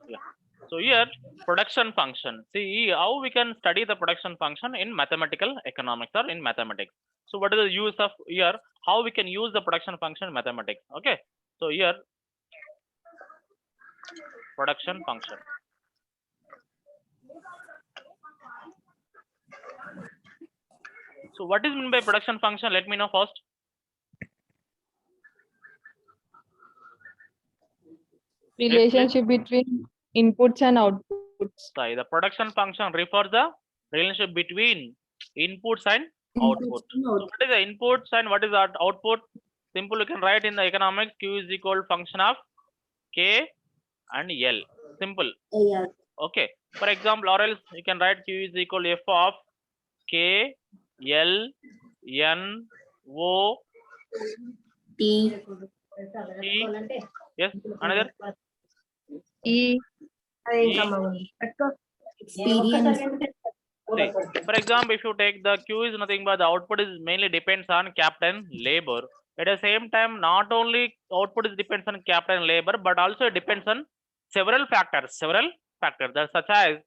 Yeah. So here production function. See how we can study the production function in mathematical economics or in mathematics. So what is the use of here? How we can use the production function in mathematics? Okay. So here production function. So what is meant by production function? Let me know first. Yes, please. Relationship between inputs and outputs. Sorry, the production function refers the relationship between inputs and output. So what is the inputs and what is the output? Simple, you can write in the economics Q is equal function of K and L. Simple. Yeah. Okay. For example, or else you can write Q is equal F of K L N O T. T. Yes. Another E. E. Experience. See, for example, if you take the Q is nothing but the output is mainly depends on capital labor. At the same time, not only output is depends on capital labor, but also it depends on several factors. That such as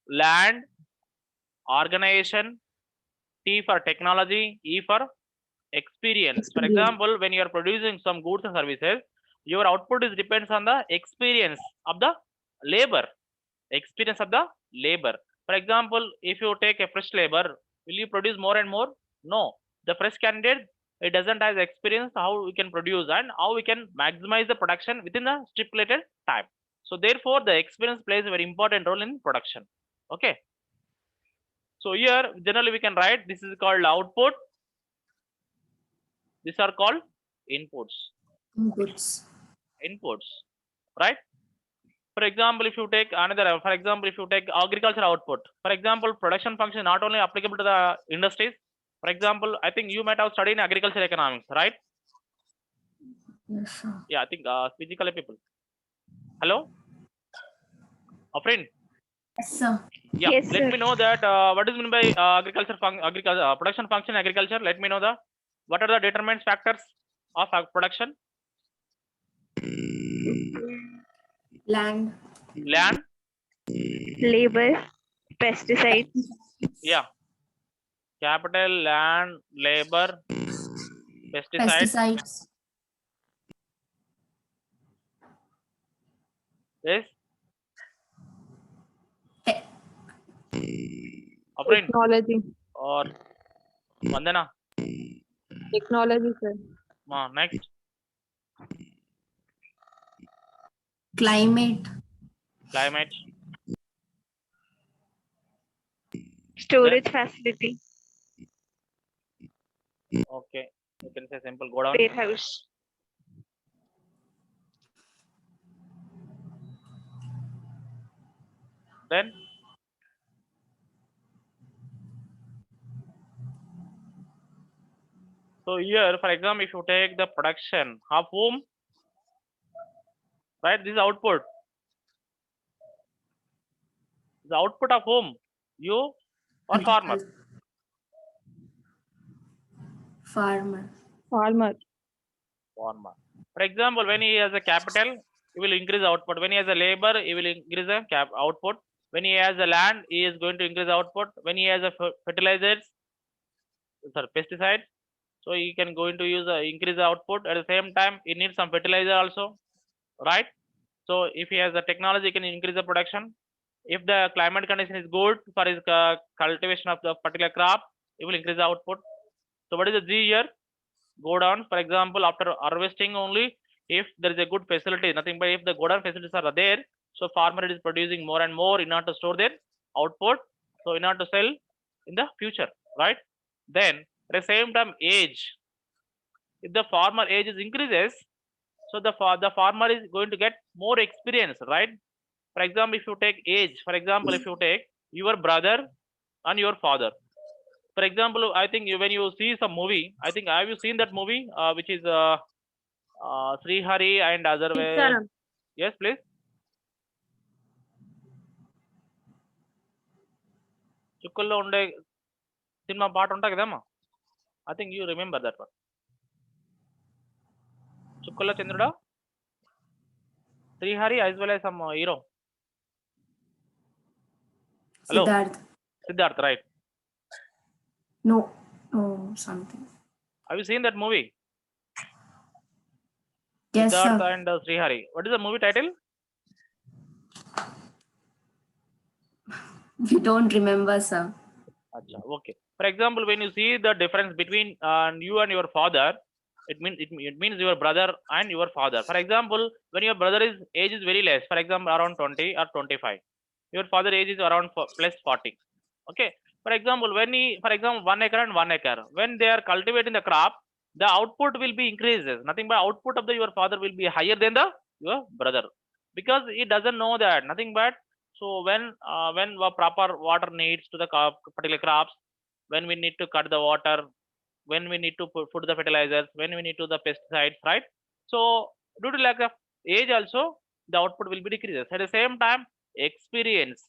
land, organization, T for technology, E for experience. For example, when you are producing some goods and services, your output is depends on the experience of the labor. Experience of the labor. For example, if you take a fresh labor, will you produce more and more? No. The fresh candidate, it doesn't have experience how we can produce and how we can maximize the production within the stipulated time. So therefore, the experience plays a very important role in production. Okay. So here generally we can write this is called output. These are called inputs. Inputs, right? For example, if you take another, for example, if you take agriculture output, for example, production function not only applicable to the industries. For example, I think you might have studied in agriculture economics, right? Yes, sir. Yeah, I think physically people. Hello, a friend. Yes, sir. Yeah, Yes, let sir. me know that what is meant by agriculture production function in agriculture. Let me know the what are the determinant factors of production. Land. Land. Labor, pesticides, Yeah, capital, land, labor, pesticides. Pesticides. Yes, Te- a friend Technology. or Vandana. Technology, sir. Next. Climate. Climate. Then storage facility, okay, you can say simple. Go down. warehouse, Then so here, for example, if you take the production of whom, right? This is output. The output of whom? You or farmer? Farmer. Farmer. Farmer. For example, when he has a capital, he will increase output. When he has a labor, he will increase the output. When he has a land, he is going to increase output. When he has a fertilizers, sorry, pesticides, so he can going to use increase the output. At the same time, he needs some fertilizer also, right? So if he has the technology, he can increase the production. If the climate condition is good for his cultivation of the particular crop, it will increase the output. So what is the G here? Go down. For example, after harvesting only, if there is a good facility, nothing but if the go down facilities are there, so farmer is producing more and more in order to store their output. So in order to sell in the future, right? Then at the same time, age. If the farmer age is increases, so the farmer is going to get more experience, right? For example, if you take age, for example, if you take your brother and your father, for example, I think when you see some movie, I think have you seen that movie which is Sri Hari and other way? Yes, please. చుక్కల్లో ఉండే cinema పాట ఉంటుంది కదమ్మా. I think you remember that one. చుక్కల్లో చంద్రుడా, Sri Hari as well as some hero. Hello? Siddharth. Siddharth, right? No. Oh, something. Have you seen that movie? Yes, Siddharth sir. and Srihari. What is the movie title? We don't remember, sir. Acha, okay. For example, when you see the difference between you and your father, it means your brother and your father. For example, when your brother age is very less, for example, around 20 or 25, your father age is around plus 40. Okay. For example, for example, 1 acre and 1 acre, when they are cultivating the crop, the output will be increases. Nothing but output of your father will be higher than your brother, because he doesn't know that. Nothing but so when the proper water needs to the particular crops, when we need to cut the water, when we need to put the fertilizers, when we need to the pesticides, right? So due to lack of age also, the output will be decreases. At the same time, experience.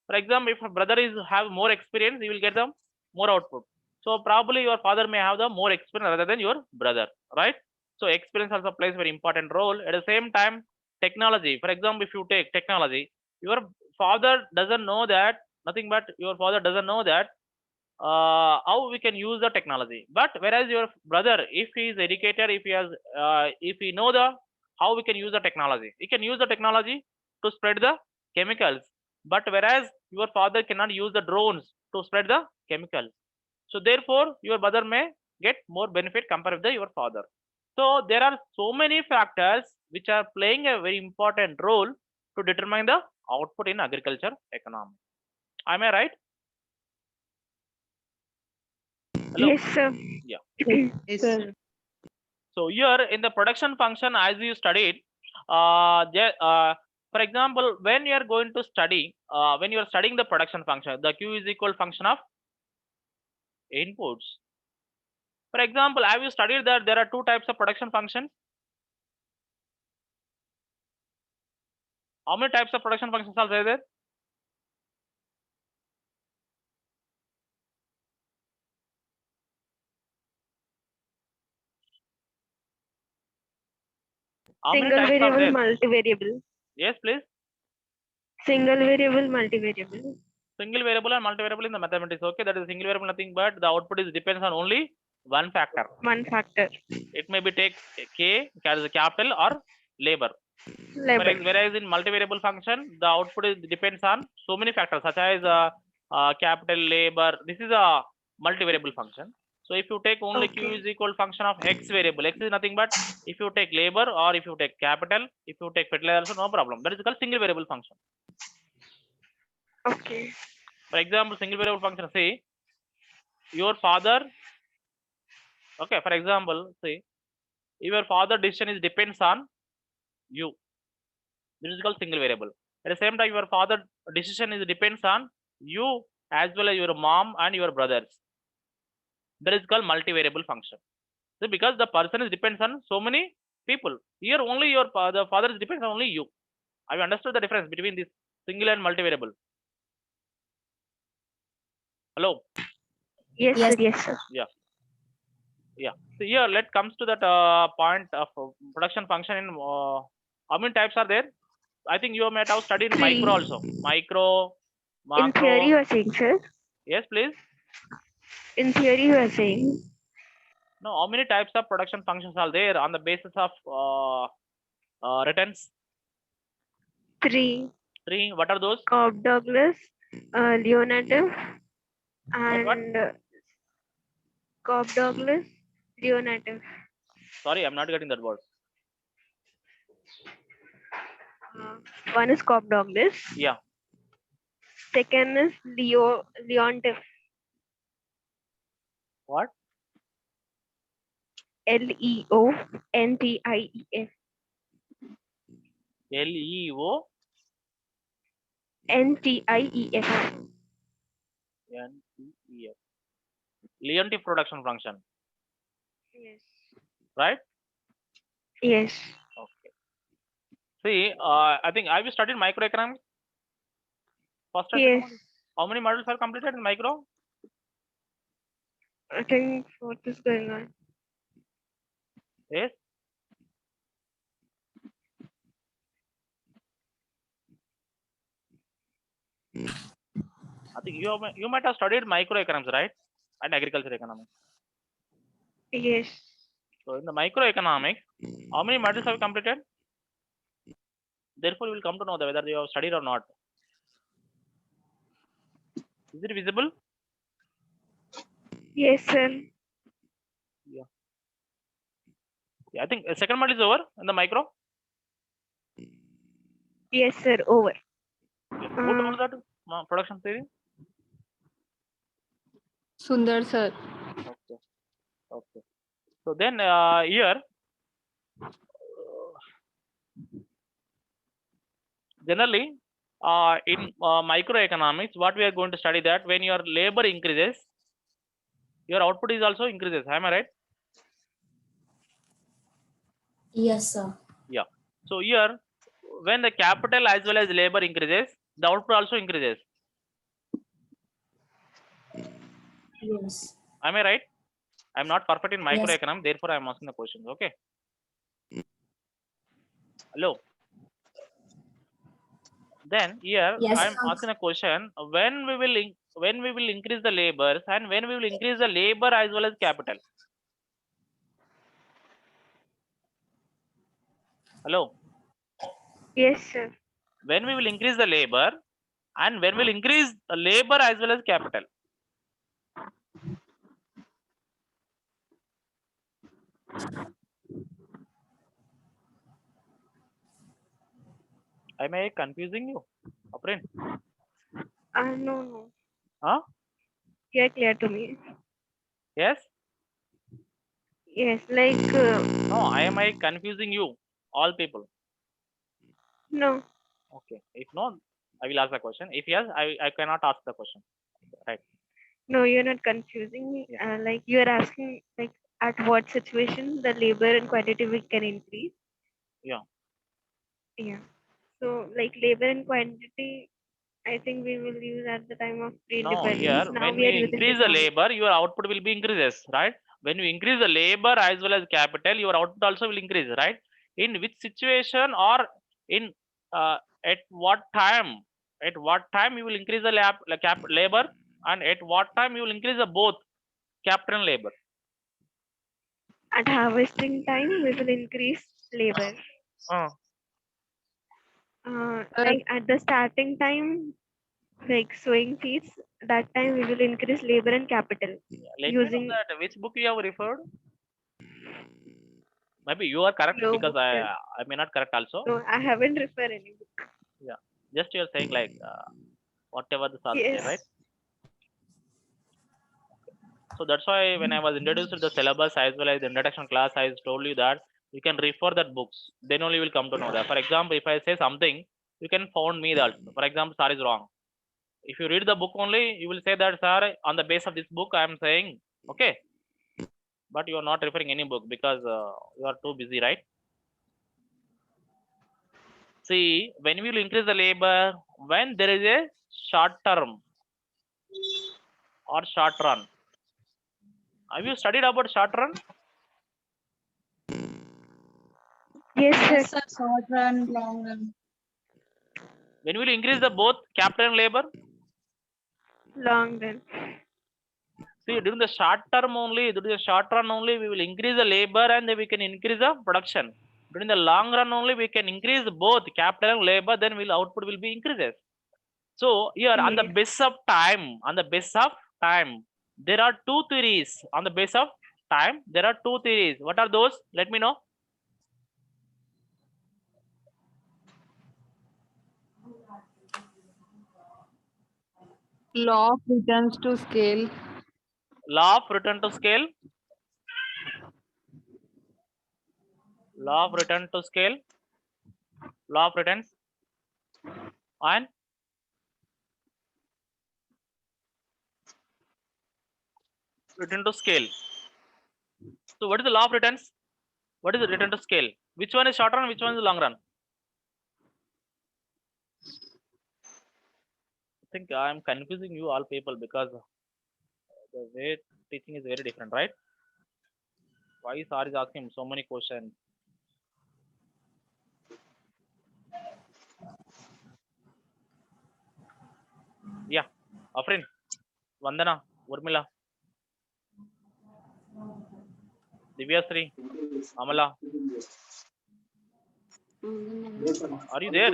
For example, if a brother have more experience, he will get the more output. So probably your father may have the more experience rather than your brother, right? So experience also plays very important role. At the same time, technology. For example, if you take technology, your father doesn't know that, nothing but your father doesn't know that how we can use the technology. But whereas your brother, if he is educated, if he know the how we can use the technology, he can use the technology to spread the chemicals. But whereas your father cannot use the drones to spread the chemicals. So therefore, your brother may get more benefit compared with your father. So there are so many factors which are playing a very important role to determine the output in agriculture economy. Am I right? Hello? Yes, sir. Yeah. Yes, sir. So here in the production function, as you studied, for example, when you are going to study, when you are studying the production function, the Q is equal function of inputs. For example, have you studied that there are two types of production functions? How many types of production functions are there? How many Single types are variable, there? multivariable. Yes, please. Single variable, multivariable. Single variable and multivariable in the mathematics. Okay, that is single variable, nothing but the output is depends on only one factor. One factor. It may be take K as a capital or labor. Label. Whereas in multivariable function, the output depends on so many factors such as capital, labor. This is a multivariable function. So if you take only Q Okay. is equal function of X variable, X is nothing but if you take labor or if you take capital, if you take fertilizer, no problem. That is called single variable function. Okay. For example, single variable function, say your father. Okay, for example, say your father decision is depends on you. This is called single variable. At the same time, your father decision is depends on you as well as your mom and your brothers. That is called multivariable function. So because the person is depends on so many people. Here only your the father is depends on only you. Have you understood the difference between this single and multivariable? Hello. Yes, Yes. sir. Yes, sir. Yeah. So here let comes to that point of production function in how many types are there? I think you might have studied Three. micro also. Micro, In theory, macro. you are saying, sir. Yes, please. In theory, you are saying. No, how many types of production functions are there on the basis of returns? Three. What are those? Cobb Douglas, Leonardo, What? and Cobb Douglas, Leonardo. Sorry, I'm not getting that word. One is Cobb Douglas. Yeah. Second is Leontief. What? Leontief. LEO Ntief. NTEF. Leontief production function, Yes. right? Yes. Okay. See, I think have you studied microeconomics? First or second Yes. module? How many modules are completed in micro? I think what is going on? Yes. think you might have studied microeconomics, right? And agriculture economics. Yes. So in the microeconomics, how many modules have you completed? Therefore, you will come to know that whether you have studied or not. Is it visible? Yes, sir. Yeah, I think second module is over in the micro. Yes, sir. Over. Who told that? Production theory. Sundar sir. Okay. Okay. So then here, generally, in microeconomics, what we are going to study that when your labor increases, your output is also increases. Am I right? Yes, sir. Yeah. So here, when the capital as well as labor increases, the output also increases. Yes. Am I right? I'm not perfect in Yes. microeconomics, therefore I'm asking the questions. Okay. Hello. Then here Yes, I'm sir. asking a question: when we will increase the labors and when we will increase the labor as well as capital. Hello. Yes, sir. When we will increase the labor and when we will increase the labor as well as capital. Am I confusing you, Aprin? No. Huh? You're clear to me. Yes? Yes, like No, am I confusing you? All people. no. Okay. If not, I will ask the question. If yes, I cannot ask the question. Right. No, you're not confusing me. Yeah. Like you're asking like at what situation the labor and quantity we can increase. Yeah. Yeah. So like labor and quantity, I think we will use at the time of No, pre-independence. here Now when we are we using increase the technology. labor, your output will be increases, right? When you increase the labor as well as capital, your output also will increase, right? In which situation or in at what time? At what time you will increase the labor and at what time you will increase the both capital and labor? At harvesting time, we will increase labor. Like at the starting time, like sowing seeds, that time we will increase labor and capital Let me know using that which book you have referred. Maybe you are correct no because book. I may not correct also. No, I haven't referred any book. Yeah, just you're saying like whatever the sir say, right? Yes. So that's why when I was introduced to the syllabus as well as the introduction class, I told you that you can refer that books. Then only you will come to know that. For example, if I say something, you can found me that. For example, sir is wrong. If you read the book only, you will say that sir, on the base of this book, I am saying okay, but you are not referring any book because you are too busy, right? See, when we will increase the labor, when there is a short term or short run. Have you studied about short run? Yes, sir. Short run, long run. When we will increase the both capital and labor? Long run. See, during the short term only, during the short run only, we will increase the labor and then we can increase the production. During the long run only, we can increase both capital and labor, then will output will be increases. So here on the Yes. base of time, there are two theories. On the base of time, there are two theories. What are those? Let me know. Law of returns to scale. Law of return to scale. Law of return to scale. Law of returns. And return to scale. So what is the law of returns? What is the return to scale? Which one is short run? Which one is long run? I think I am confusing you all people because the way teaching is very different, right? Why sir is asking so many questions? Yeah. Afrin, Vandana, Urmila, Divyasri, Amala. Are you there?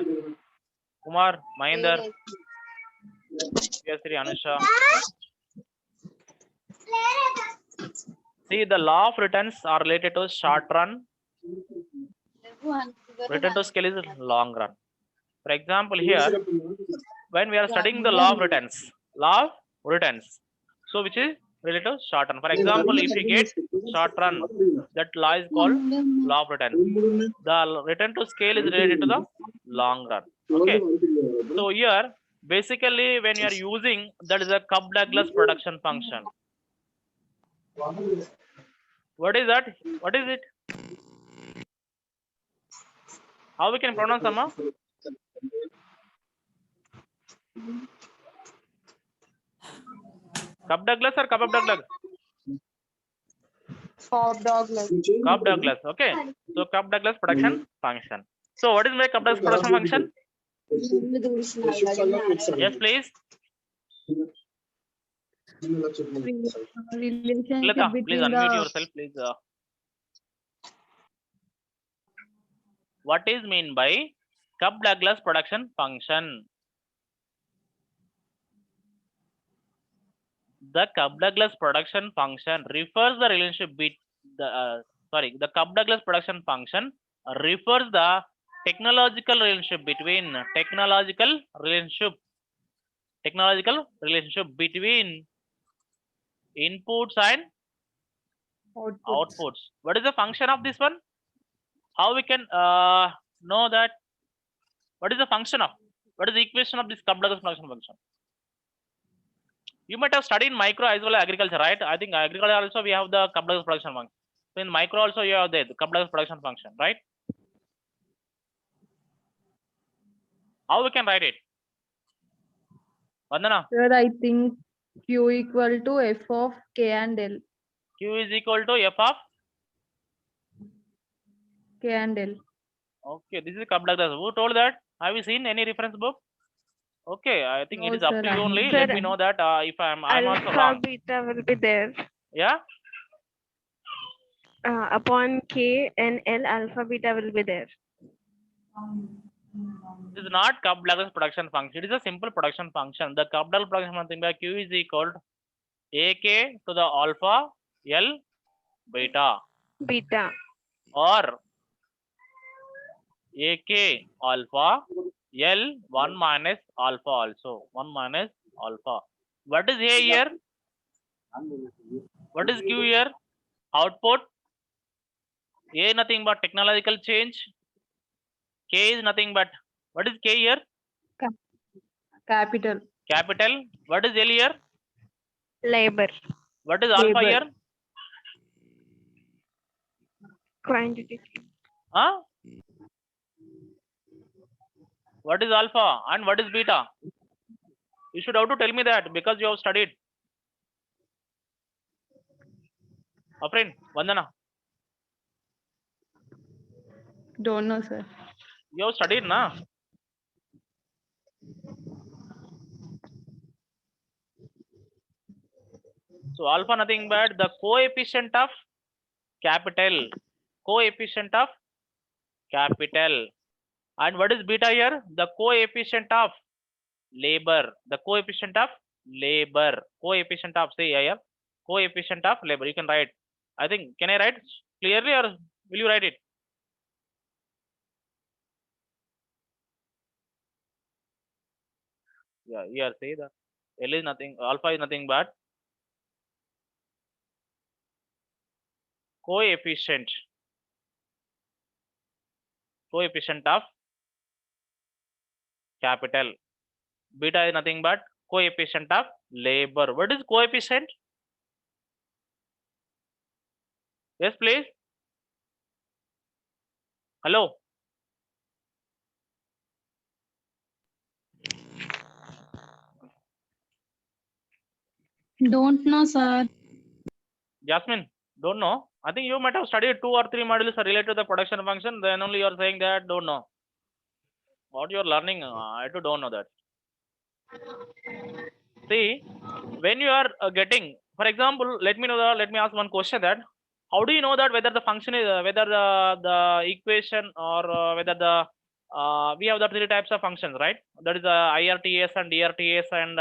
Kumar, Mahinder, Divyasri, Anusha. See, the law of returns are related to short run. Return to scale is long run. For example, here, when we are studying the law of returns, so which is related to short run. For example, if you get short run, that law is called law of returns. The return to scale is related to the long run. Okay. So here, basically, when you are using, that is a Cobb-Douglas production function. What is that? What is it? How we can pronounce, Amma? Cobb-Douglas or Cobb-Douglas? Cobb-Douglas. Okay. So Cobb-Douglas production function. So what is my Cobb-Douglas production function? Yes, please. Relationship Lata, please between unmute the yourself, please. What is mean by Cobb-Douglas production function? The Cobb-Douglas production function refers the relationship the Cobb-Douglas production function refers the technological relationship between inputs and outputs. What is the function of this one? How we can know that? What is the function of? What is the equation of this Cobb-Douglas production function? You might have studied micro as well as agriculture, right? I think agriculture also we have the Cobb-Douglas production function. So in micro also you have the Cobb-Douglas production function, right? How we can write it? Vandana? Sir, I think Q equal to F of K and L. Q is equal to F of? K and L. Okay, this is Cobb-Douglas. Who told that? Have you seen any reference book? Okay, I think it No, is up sir, to you I'm only. not. Let me know that if I'm also Alpha wrong. beta will be there. Yeah? Upon K and L, alpha beta will be there. This is not Cobb-Douglas production function. It is a simple production function. The Cobb-Douglas production function by Q is equal to AK to the alpha L beta Beta. or AK alpha L 1 minus alpha also 1 minus alpha. What is A here? What is Q here? Output. A nothing but technological change. K is nothing but what is K here? Capital. Capital. What is L here? Labor. What is alpha Labor. here? Quantity. Huh? What is alpha and what is beta? You should have to tell me that because you have studied. Afrin, Vandana, Don't know, sir. you have studied, na? So alpha nothing but the coefficient of capital. Coefficient of capital. And what is beta here? The coefficient of labor. The coefficient of labor. Coefficient of, say here, coefficient of labor. You can write. I think, can I write clearly or will you write it? Yeah, here say that L is nothing, alpha is nothing but coefficient of capital. Beta is nothing but coefficient of labor. What is coefficient? Yes, please. Hello. Don't know, sir. Jasmine, don't know. I think you might have studied 2 or 3 modules related to the production function. Then only you are saying that don't know. What you are learning, I too don't know that. See, when you are getting, for example, let me ask one question that how do you know that whether the function is whether the equation or whether the we have the three types of functions, right? That is IRTS and DRTS and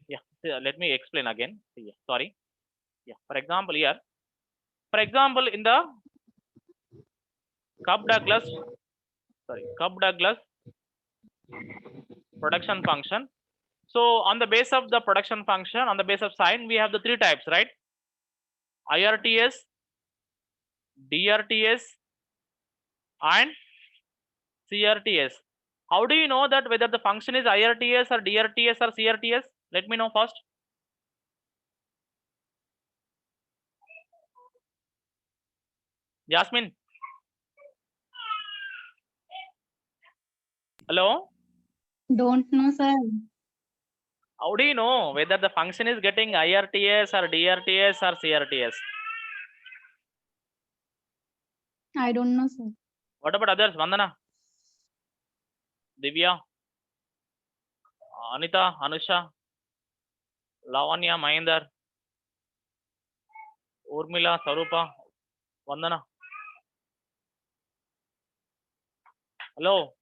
yeah. Let me explain again. Yeah, sorry. Yeah. For example, here, for example, in the Cobb-Douglas production function. So on the base of the production function, on the base of sign, we have the three types, right? IRTS, DRTS, and CRTS. How do you know that whether the function is IRTS or DRTS or CRTS? Let me know first. Jasmine. Hello. Don't know, sir. How do you know whether the function is getting IRTS or DRTS or CRTS? I don't know, sir. What about others? Vandana, Divya, Anita, Anusha, Lavanya, Mahinder, Urmila, Sarupa, Vandana. Hello.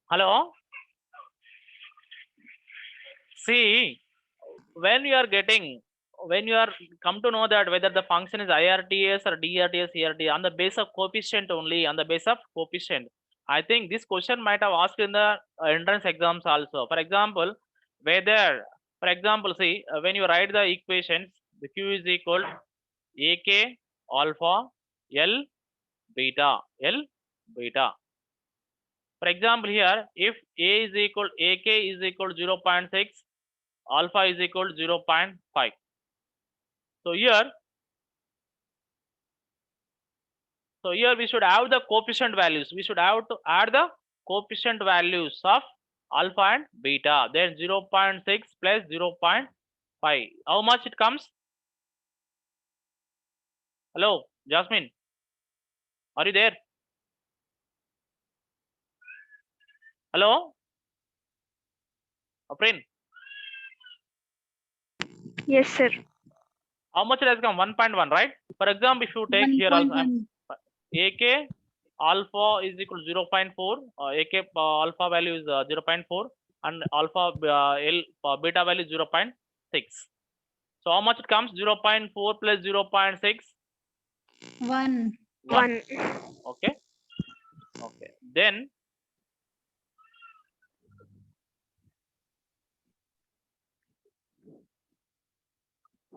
Hello. See, when you are come to know that whether the function is IRTS or DRTS, CRTS on the base of coefficient only, on the base of coefficient. I think this question might have asked in the entrance exams also. For example, whether, for example, see, when you write the equations, the Q is equal AK alpha L beta L beta. For example, here, if A is equal, AK is equal to 0.6, alpha is equal to 0.5. So here we should have the coefficient values. We should have to add the coefficient values of alpha and beta. Then 0.6 plus 0.5. How much it comes? Hello, Jasmine. Are you there? Hello? Aprin. Yes, sir. How much it has come? 1.1, right? For example, if you take here also, 1.1. AK alpha is equal to 0.4. AK alpha value is 0.4 and alpha L beta value is 0.6. So how much it comes? 0.4 plus 0.6. 1. 1. Okay. Okay. Then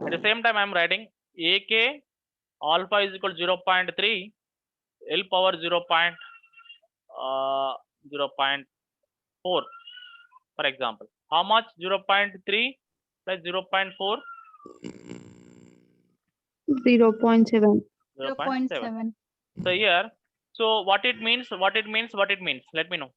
at the same time I am writing AK alpha is equal to 0.3 L power 0.4 for example. How much? 0.3 plus 0.4? 0.7. 0.7. So here, so what it means, let me know.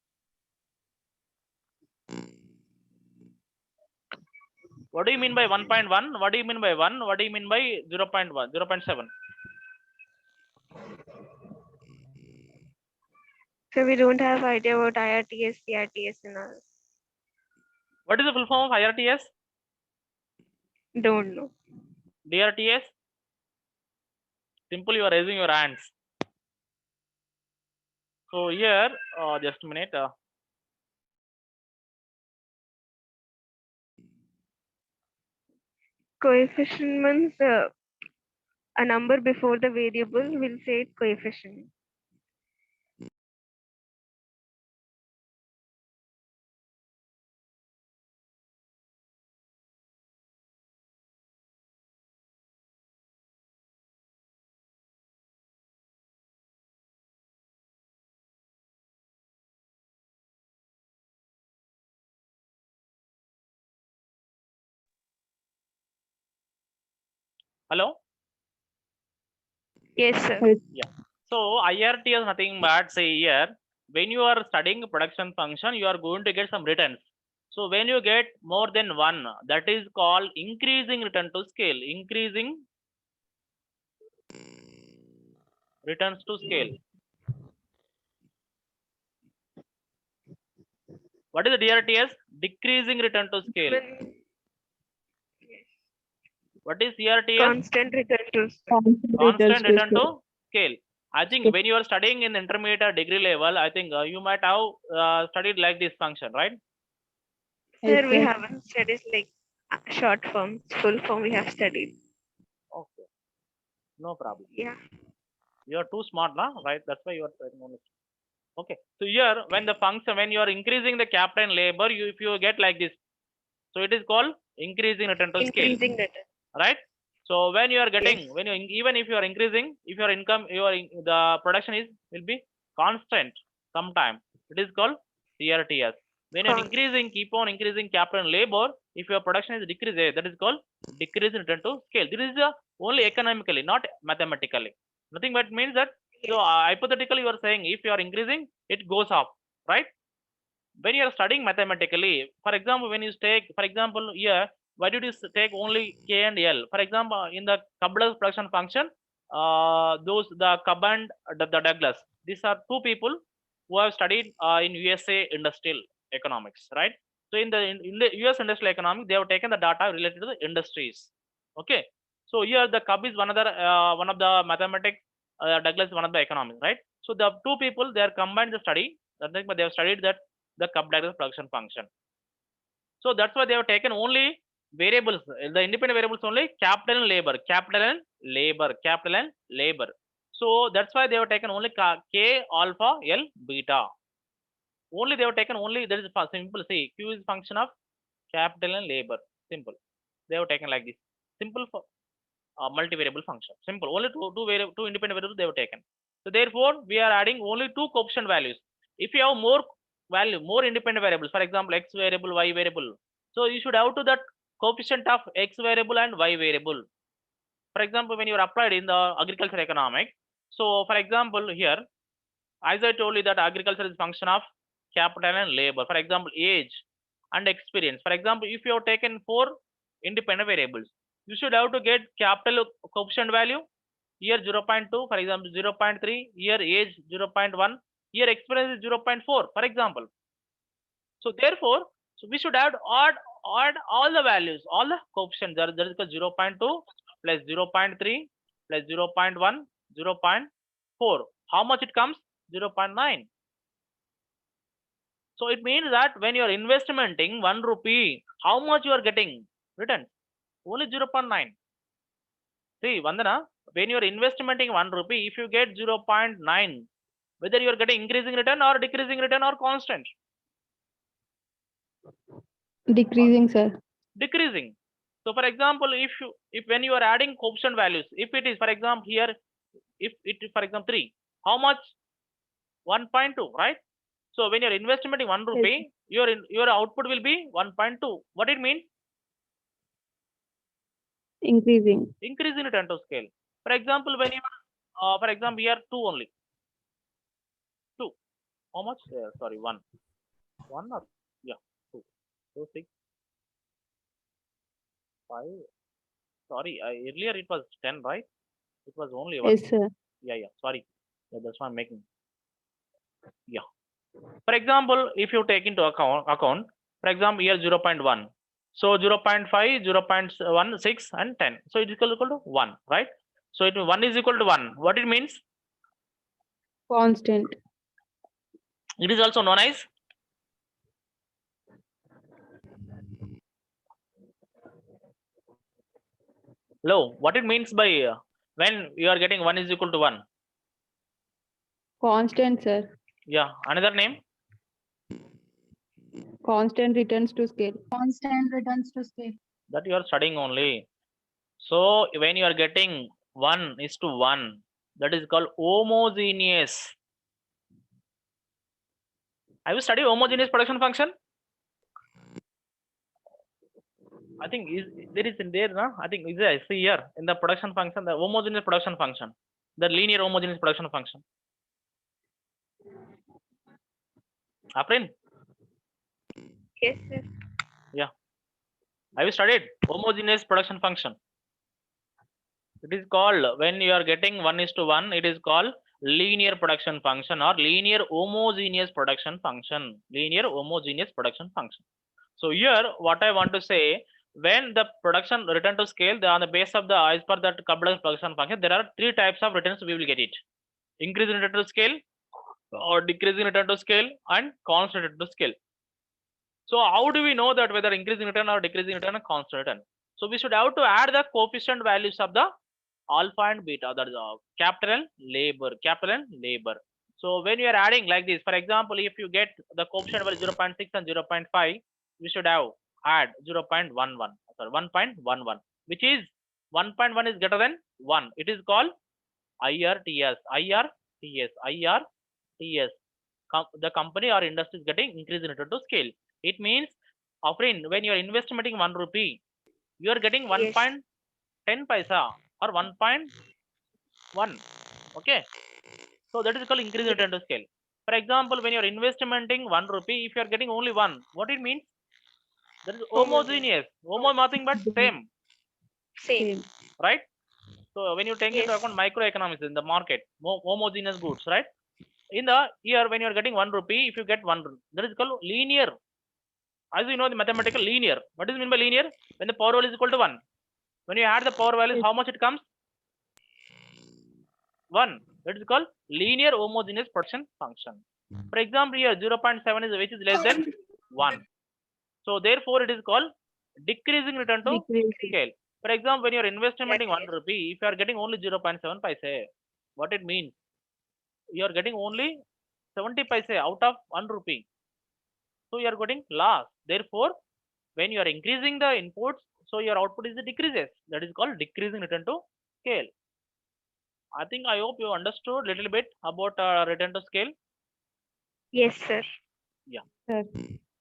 What do you mean by 1.1? What do you mean by 1? What do you mean by 0.1, 0.7? So we don't have idea about IRTS, CRTS and all. What is the full form of IRTS? Don't know. DRTS? Simply you are raising your hands. So here, just a minute. Coefficient means a number before the variable, we'll say it coefficient. Hello? Yes, sir. Yeah. So IRT is nothing but, say here, when you are studying production function, you are going to get some returns. So when you get more than one, that is called increasing return to scale. Increasing returns to scale. What is the DRTS? Decreasing return to scale. When- What is CRTS? Constant return to Constant return to scale. I think when you are studying in intermediate or degree level, I think you might have studied like this function, right? Sir, we sir. haven't studied like short forms, full form we have studied. Okay, no problem. Yeah. You are too smart, now, right? That's why you are studying only. Okay, so here when the function, when you are increasing the capital and labor, if you get like this, so it is called increasing return to scale, Increasing return. right? So when you are getting, Yes. when you even if you are increasing, if your income, the production will be constant sometime, it is called CRTS. When you are increasing, keep on increasing capital and labor, if your production is decreasing, that is called decrease in return to scale. This is only economically, not mathematically. Nothing but means that, so hypothetically you are saying if you are increasing, it goes up, right? When you are studying mathematically, for example, when you take, for example, here, why did you take only K and L? For example, in the Kubler's production function, the Cobb and the Douglas, these are two people who have studied in USA industrial economics, right? So in the US industrial economics, they have taken the data related to the industries. Okay, so here the Cobb is one of the mathematics, Douglas is one of the economics, right? So the two people, they are combined the study, nothing but they have studied that the Cobb Douglas production function. So that's why they have taken only variables, the independent variables only capital and labor, capital and labor, capital and labor. So that's why they have taken only K, alpha, L, beta. Only they have taken only, that is simple. See, Q is function of capital and labor. Simple. They have taken like this. Simple for multivariable function. Simple. Only two independent variables they have taken. So therefore, we are adding only two coefficient values. If you have more independent variables, for example, x variable, y variable, so you should have to that coefficient of x variable and y variable. For example, when you are applied in the agriculture economic, so for example here, as I told you that agriculture is function of capital and labor. For example, age and experience. For example, if you have taken 4 independent variables, you should have to get capital coefficient value here 0.2, for example 0.3, here age 0.1, here experience is 0.4, for example. So therefore, so we should add all the values, all the coefficients. There is 0.2 plus 0.3 plus 0.1, 0.4. How much it comes? 0.9. So it means that when you are investmenting 1 rupee, how much you are getting return? Only 0.9. See, Vandana, when you are investmenting 1 rupee, if you get 0.9, whether you are getting increasing return or decreasing return or constant? Decreasing, sir. Decreasing. So for example, if when you are adding coefficient values, if it is, for example, here, if it is, for example, 3, how much? 1.2, right? So when you're investmenting 1 rupee, your output will be 1.2. What it means? Increasing. Increasing return to scale. For example, when you for example, here 2 only. 2. How much? Sorry, 1. 1 or 2. So 6. 5. Sorry, earlier it was 10, right? It was only 1. Yes, sir. Yeah. Sorry. That's why I'm making. Yeah. For example, if you take into account, for example, here 0.1. So 0.5, 0.1, 6 and 10. So it is equal to 1, right? So 1 is equal to 1. What it means? Constant. It is also known as low. What it means by when you are getting 1 is equal to 1? Constant, sir. Yeah. Another name? Constant returns to scale. Constant returns to scale. That you are studying only. So when you are getting 1 is to 1, that is called homogeneous. Have you studied homogeneous production function? I think there is in there, no? I think is there. See here in the production function, the homogeneous production function, the linear homogeneous production function. Aprin? Yes, sir. Yeah. Have you studied homogeneous production function? It is called when you are getting 1 is to 1. It is called linear production function or linear homogeneous production function. Linear homogeneous production function. So here, what I want to say, when the production return to scale, on the base of the as per that coupled production function, there are three types of returns we will get it: increase in return to scale, or decrease in return to scale, and constant return to scale. So how do we know that whether increasing return or decreasing return or constant return? So we should have to add the coefficient values of the alpha and beta, that is capital and labor, capital and labor. So when you are adding like this, for example, if you get the coefficient value 0.6 and 0.5, we should have add 0.11, sorry 1.11, which is 1.1 is greater than 1. It is called IRTS, IRTS, IRTS. The company or industry is getting increase in return to scale. It means, offering when you are investing 1 rupee, you are getting 1.10 paisa or 1.1. Okay, so that is called increase in return to scale. For example, when you are investing 1 rupee, if you are getting only 1, what it means? That is homogeneous. Homo nothing but same, Same. right? So when you take into Yes. account microeconomics in the market, homogeneous goods, right? In the year, when you are getting 1 rupee, if you get 1, that is called linear. As you know, the mathematical linear. What is mean by linear? When the power value is equal to 1. When you add the power values, how much it comes? 1. That is called linear homogeneous production function. For example, here 0.7 is which is less than 1. So therefore, it is called decreasing return to Decreasing. scale. For example, when you are investing 1 rupee, if you are getting only 0.7 paise, what it means? You are getting only 70 paise out of 1 rupee. So you are getting loss. Therefore, when you are increasing the inputs, so your output is decreases. That is called decreasing return to scale. I think I hope you understood little bit about return to scale. Yes, sir. Sir.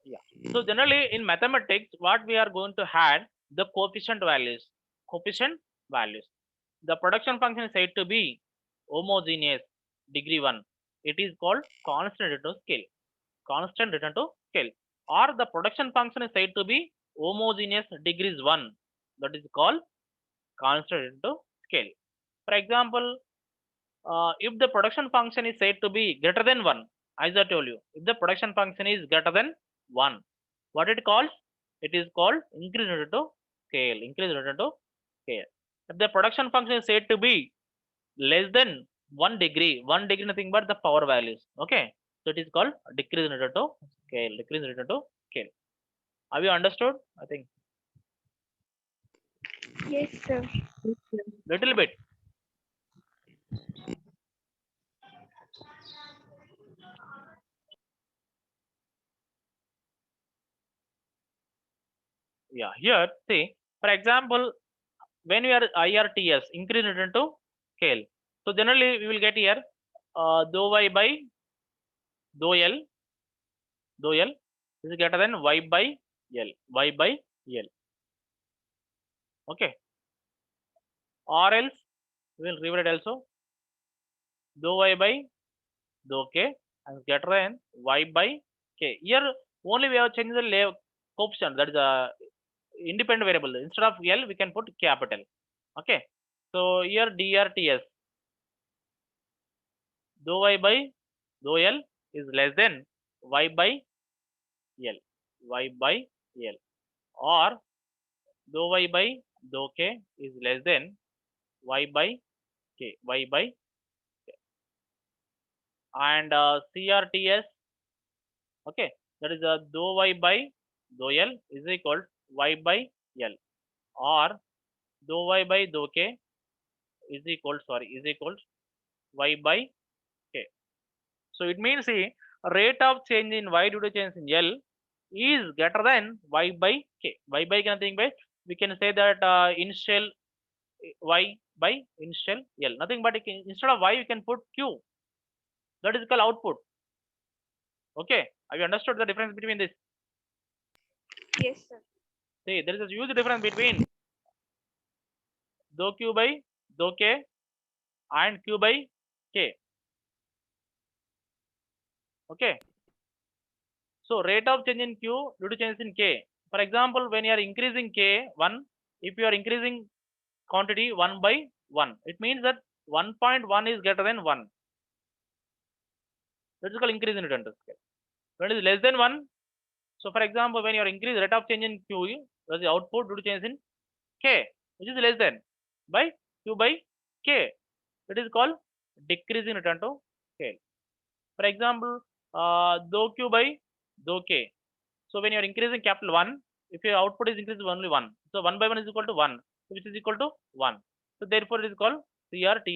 Yeah. So generally in mathematics, what we are going to add the coefficient values. Coefficient values. The production function is said to be homogeneous degree 1. It is called constant return to scale. Constant return to scale. Or the production function is said to be homogeneous degrees 1. That is called constant return to scale. For example, if the production function is said to be greater than 1, as I told you, if the production function is greater than 1, what it calls? It is called increase return to scale. Increase return to scale. If the production function is said to be less than 1 degree, 1 degree nothing but the power values. Okay, so it is called decrease return to scale. Decrease return to scale. Have you understood? I think Yes, sir. little bit. Yeah, here see, for example, when we are IRTS, increase return to scale. So generally we will get here dou y by dou L, dou L is greater than y by L, y by L. Okay, or else we will rewrite also dou y by dou k and greater than y by k. Here only we have changed the coefficient, that is a independent variable. Instead of L we can put capital. Okay, so here DRTS dou y by dou L is less than y by L, y by L, or dou y by dou k is less than y by k, y by k. And CRTS, okay, that is dou y by dou L is equal y by L, or dou y by dou k is equal y by k. So it means the rate of change in y due to change in L is greater than y by k. Y by k nothing but we can say that initial y by initial L. Nothing but instead of y you can put q. That is called output. Okay, have you understood the difference between this? Yes, sir. See, there is a huge difference between dou q by dou k and q by k. Okay, so rate of change in q due to change in k. For example, when you are increasing k 1, if you are increasing quantity 1 by 1, it means that 1.1 is greater than 1. That is called increase in return to scale. When it is less than 1, so for example, when your increase rate of change in Q, that is the output due to change in K, which is less than by Q by K. It is called decrease in return to scale. For example, dou Q by dou K. So when you are increasing capital 1, if your output is increased only 1, so 1 by 1 is equal to 1, which is equal to 1. So therefore it is called CRT.